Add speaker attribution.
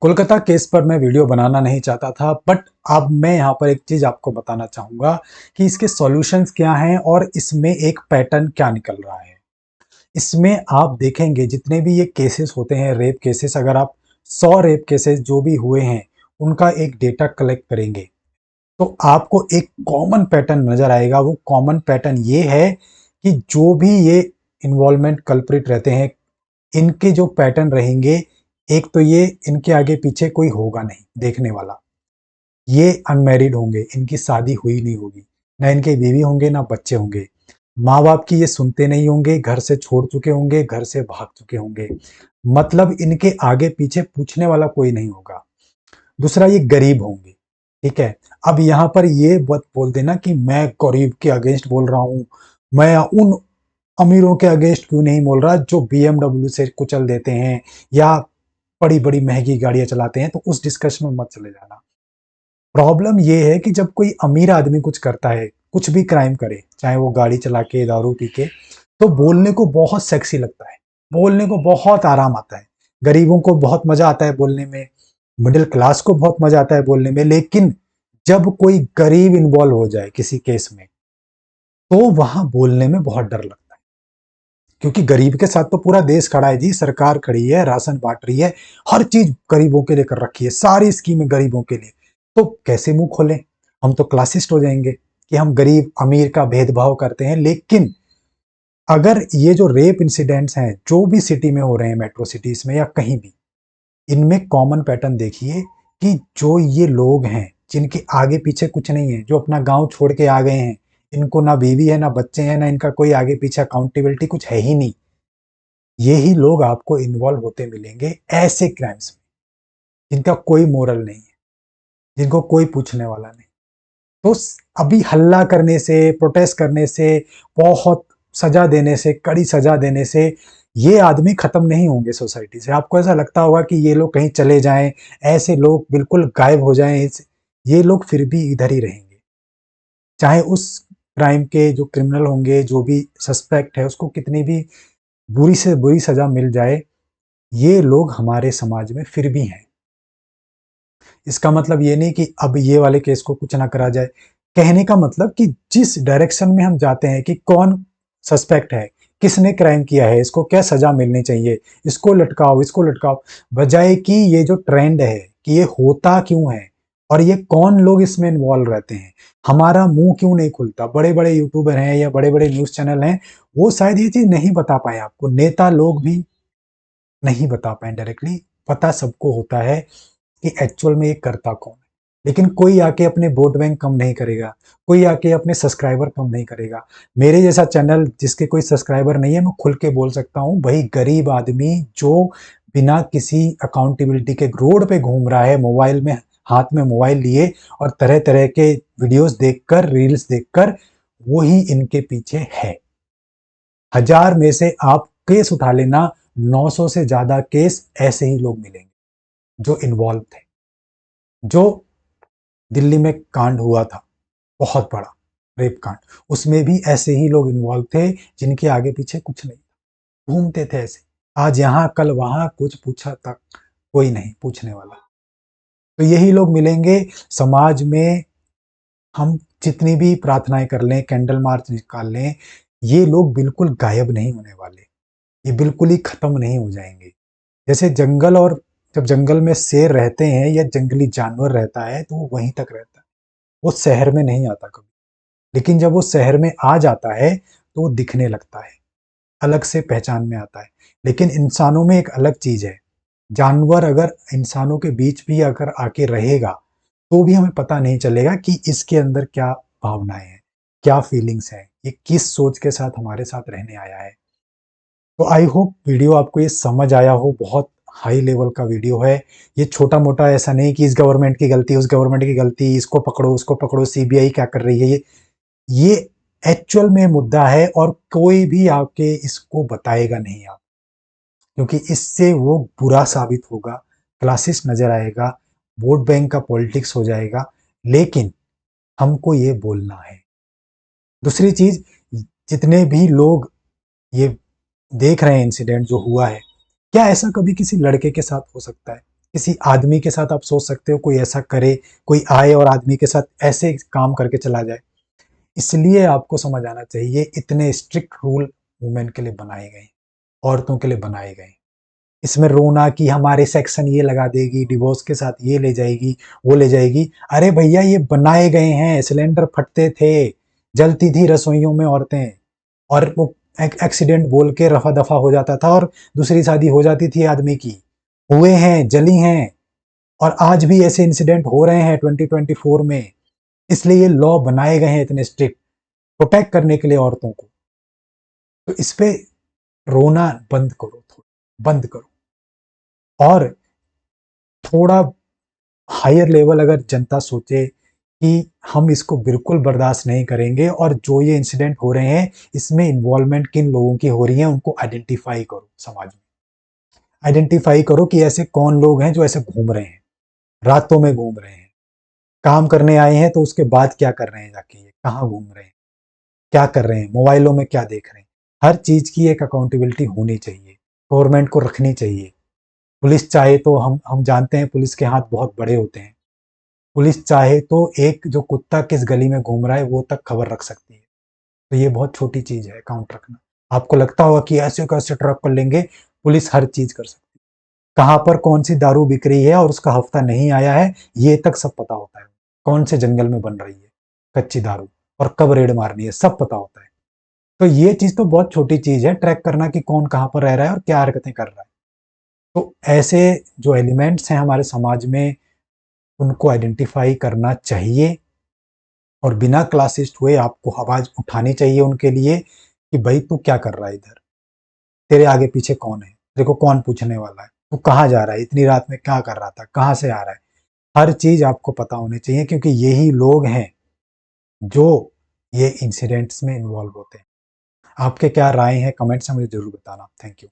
Speaker 1: Kolkata case पर मैं video बनाना नहीं चाहता था, बट अब मैं यहाँ पर एक चीज़ आपको बताना चाहूँगा कि इसके सॉल्यूशंस क्या हैं और इसमें एक पैटर्न क्या निकल रहा है। इसमें आप देखेंगे जितने भी ये केसेस होते हैं, रेप केसेस, अगर आप 100 रेप केसेस जो भी हुए हैं, उनका एक डेटा कलेक्ट करेंगे, तो आपको एक कॉमन पैटर्न नज़र आएगा। वो कॉमन पैटर्न ये है कि जो भी ये इन्वॉल्वमेंट कल्प्रिट रहते हैं, इनके जो पैटर्न रहेंगे, एक तो ये इनके आगे पीछे कोई होगा नहीं देखने वाला। ये अनमैरिड होंगे, इनकी शादी हुई नहीं होगी, ना इनके बीवी होंगे ना बच्चे होंगे, माँ बाप की ये सुनते नहीं होंगे, घर से छोड़ चुके होंगे, घर से भाग चुके होंगे, मतलब इनके आगे पीछे पूछने वाला कोई नहीं होगा। दूसरा, ये गरीब होंगे। ठीक है, अब यहाँ पर ये मत बोल देना कि मैं गरीब के अगेंस्ट बोल रहा हूँ, मैं उन अमीरों के अगेंस्ट क्यों नहीं बोल रहा जो बीएमडब्ल्यू से कुचल देते हैं या बड़ी बड़ी महंगी गाड़ियां चलाते हैं, तो उस डिस्कशन में मत चले जाना। प्रॉब्लम ये है कि जब कोई अमीर आदमी कुछ करता है, कुछ भी क्राइम करे, चाहे वो गाड़ी चला के, दारू पी के, तो बोलने को बहुत सेक्सी लगता है, बोलने को बहुत आराम आता है, गरीबों को बहुत मजा आता है बोलने में, मिडिल क्लास को बहुत मजा आता है बोलने में। लेकिन जब कोई गरीब इन्वॉल्व हो जाए किसी केस में, तो वहां बोलने में बहुत डर लगता है, क्योंकि गरीब के साथ तो पूरा देश खड़ा है जी, सरकार खड़ी है, राशन बांट रही है, हर चीज गरीबों के लिए कर रखी है, सारी स्कीमें गरीबों के लिए। तो कैसे मुंह खोलें? हम तो क्लासिस्ट हो जाएंगे कि हम गरीब अमीर का भेदभाव करते हैं। लेकिन अगर ये जो रेप इंसिडेंट्स हैं जो भी सिटी में हो रहे हैं, मेट्रो सिटीज में या कहीं भी, इनमें कॉमन पैटर्न देखिए कि जो ये लोग हैं जिनके आगे पीछे कुछ नहीं है, जो अपना गांव छोड़ के आ गए हैं, इनको ना बीवी है ना बच्चे हैं, ना इनका कोई आगे पीछे अकाउंटेबिलिटी कुछ है ही नहीं, यही लोग आपको इन्वॉल्व होते मिलेंगे ऐसे क्राइम्स में, जिनका कोई मोरल नहीं है, जिनको कोई पूछने वाला नहीं। तो अभी हल्ला करने से, प्रोटेस्ट करने से, बहुत सजा देने से, कड़ी सजा देने से ये आदमी खत्म नहीं होंगे सोसाइटी से। आपको ऐसा लगता होगा कि ये लोग कहीं चले जाएं, ऐसे लोग बिल्कुल गायब हो जाएं, ये लोग फिर भी इधर ही रहेंगे। चाहे उस क्राइम के जो क्रिमिनल होंगे, जो भी सस्पेक्ट है, उसको कितनी भी बुरी से बुरी सजा मिल जाए, ये लोग हमारे समाज में फिर भी हैं। इसका मतलब ये नहीं कि अब ये वाले केस को कुछ ना करा जाए। कहने का मतलब कि जिस डायरेक्शन में हम जाते हैं कि कौन सस्पेक्ट है, किसने क्राइम किया है, इसको क्या सजा मिलनी चाहिए, इसको लटकाओ, इसको लटकाओ, बजाय कि ये जो ट्रेंड है कि ये होता क्यों है और ये कौन लोग इसमें इन्वॉल्व रहते हैं, हमारा मुंह क्यों नहीं खुलता। बड़े बड़े यूट्यूबर हैं या बड़े बड़े न्यूज चैनल हैं, वो शायद ये चीज नहीं बता पाए आपको, नेता लोग भी नहीं बता पाए डायरेक्टली। पता सबको होता है कि एक्चुअल में ये करता कौन है, लेकिन कोई आके अपने वोट बैंक कम नहीं करेगा, कोई आके अपने सब्सक्राइबर कम नहीं करेगा। मेरे जैसा चैनल जिसके कोई सब्सक्राइबर नहीं है, मैं खुल के बोल सकता हूँ, वही गरीब आदमी जो बिना किसी अकाउंटेबिलिटी के रोड पे घूम रहा है, मोबाइल में, हाथ में मोबाइल लिए और तरह तरह के वीडियोस देखकर, रील्स देखकर, वो ही इनके पीछे है। 1000 में से आप केस उठा लेना, 900 से ज्यादा केस ऐसे ही लोग मिलेंगे जो इन्वॉल्व थे। जो दिल्ली में कांड हुआ था, बहुत बड़ा रेप कांड, उसमें भी ऐसे ही लोग इन्वॉल्व थे जिनके आगे पीछे कुछ नहीं था, घूमते थे ऐसे, आज यहाँ कल वहां, कुछ पूछा तक कोई नहीं पूछने वाला। तो यही लोग मिलेंगे समाज में। हम जितनी भी प्रार्थनाएं कर लें, कैंडल मार्च निकाल लें, ये लोग बिल्कुल गायब नहीं होने वाले, ये बिल्कुल ही खत्म नहीं हो जाएंगे। जैसे जंगल, और जब जंगल में शेर रहते हैं या जंगली जानवर रहता है तो वो वहीं तक रहता है, वो शहर में नहीं आता कभी। लेकिन जब वो शहर में आ जाता है तो वो दिखने लगता है, अलग से पहचान में आता है। लेकिन इंसानों में एक अलग चीज है, जानवर अगर इंसानों के बीच भी अगर आके रहेगा, तो भी हमें पता नहीं चलेगा कि इसके अंदर क्या भावनाएं हैं, क्या फीलिंग्स हैं, ये किस सोच के साथ हमारे साथ रहने आया है। तो आई होप वीडियो आपको ये समझ आया हो, बहुत हाई लेवल का वीडियो है ये, छोटा मोटा ऐसा नहीं कि इस गवर्नमेंट की गलती, उस गवर्नमेंट की गलती, इसको पकड़ो उसको पकड़ो, सीबीआई क्या कर रही है, ये एक्चुअल में मुद्दा है और कोई भी आपके इसको बताएगा नहीं आप, क्योंकि इससे वो बुरा साबित होगा, क्लासिस्ट नजर आएगा, वोट बैंक का पॉलिटिक्स हो जाएगा। लेकिन हमको ये बोलना है। दूसरी चीज, जितने भी लोग ये देख रहे हैं इंसिडेंट जो हुआ है, क्या ऐसा कभी किसी लड़के के साथ हो सकता है? किसी आदमी के साथ आप सोच सकते हो कोई ऐसा करे, कोई आए और आदमी के साथ ऐसे काम करके चला जाए। इसलिए आपको समझ आना चाहिए इतने स्ट्रिक्ट रूल वुमेन के लिए बनाए गए, औरतों के लिए बनाए गए। इसमें रोना कि हमारे सेक्शन ये लगा देगी, डिवोर्स के साथ ये ले जाएगी, वो ले जाएगी। अरे भैया ये बनाए गए हैं, सिलेंडर फटते थे, जलती थी रसोइयों में औरतें, और वो एक्सीडेंट बोल के रफा दफा हो जाता था और दूसरी शादी हो जाती थी आदमी की। हुए हैं, जली हैं, और आज भी ऐसे इंसिडेंट हो रहे हैं 2024 में। इसलिए ये लॉ बनाए गए हैं इतने स्ट्रिक्ट, प्रोटेक्ट करने के लिए औरतों को। तो इस पे रोना बंद करो, थोड़ा बंद करो, और थोड़ा हायर लेवल अगर जनता सोचे कि हम इसको बिल्कुल बर्दाश्त नहीं करेंगे, और जो ये इंसिडेंट हो रहे हैं इसमें इन्वॉल्वमेंट किन लोगों की हो रही है उनको आइडेंटिफाई करो, समाज में आइडेंटिफाई करो कि ऐसे कौन लोग हैं जो ऐसे घूम रहे हैं, रातों में घूम रहे हैं, काम करने आए हैं तो उसके बाद क्या कर रहे हैं, जाके ये कहाँ घूम रहे हैं, क्या कर रहे हैं, मोबाइलों में क्या देख रहे हैं। हर चीज की एक अकाउंटेबिलिटी होनी चाहिए, गवर्नमेंट को रखनी चाहिए। पुलिस चाहे तो हम जानते हैं पुलिस के हाथ बहुत बड़े होते हैं। पुलिस चाहे तो एक जो कुत्ता किस गली में घूम रहा है वो तक खबर रख सकती है। तो ये बहुत छोटी चीज है अकाउंट रखना। आपको लगता होगा कि ऐसे कैसे ट्रैक कर लेंगे, पुलिस हर चीज कर सकती है। कहाँ पर कौन सी दारू बिक रही है और उसका हफ्ता नहीं आया है ये तक सब पता होता है। कौन से जंगल में बन रही है कच्ची दारू और कब रेड मारनी है, सब पता होता है। तो ये चीज तो बहुत छोटी चीज है ट्रैक करना कि कौन कहाँ पर रह रहा है और क्या हरकतें कर रहा है। तो ऐसे जो एलिमेंट्स हैं हमारे समाज में उनको आइडेंटिफाई करना चाहिए, और बिना क्लासिस्ट हुए आपको आवाज उठानी चाहिए उनके लिए कि भाई तू क्या कर रहा है इधर, तेरे आगे पीछे कौन है, तेरे को कौन पूछने वाला है, तू कहाँ जा रहा है, इतनी रात में क्या कर रहा था, कहाँ से आ रहा है। हर चीज आपको पता होनी चाहिए, क्योंकि यही लोग हैं जो ये इंसिडेंट्स में इन्वॉल्व होते हैं। आपके क्या राय हैं कमेंट्स में मुझे जरूर बताना। Thank you.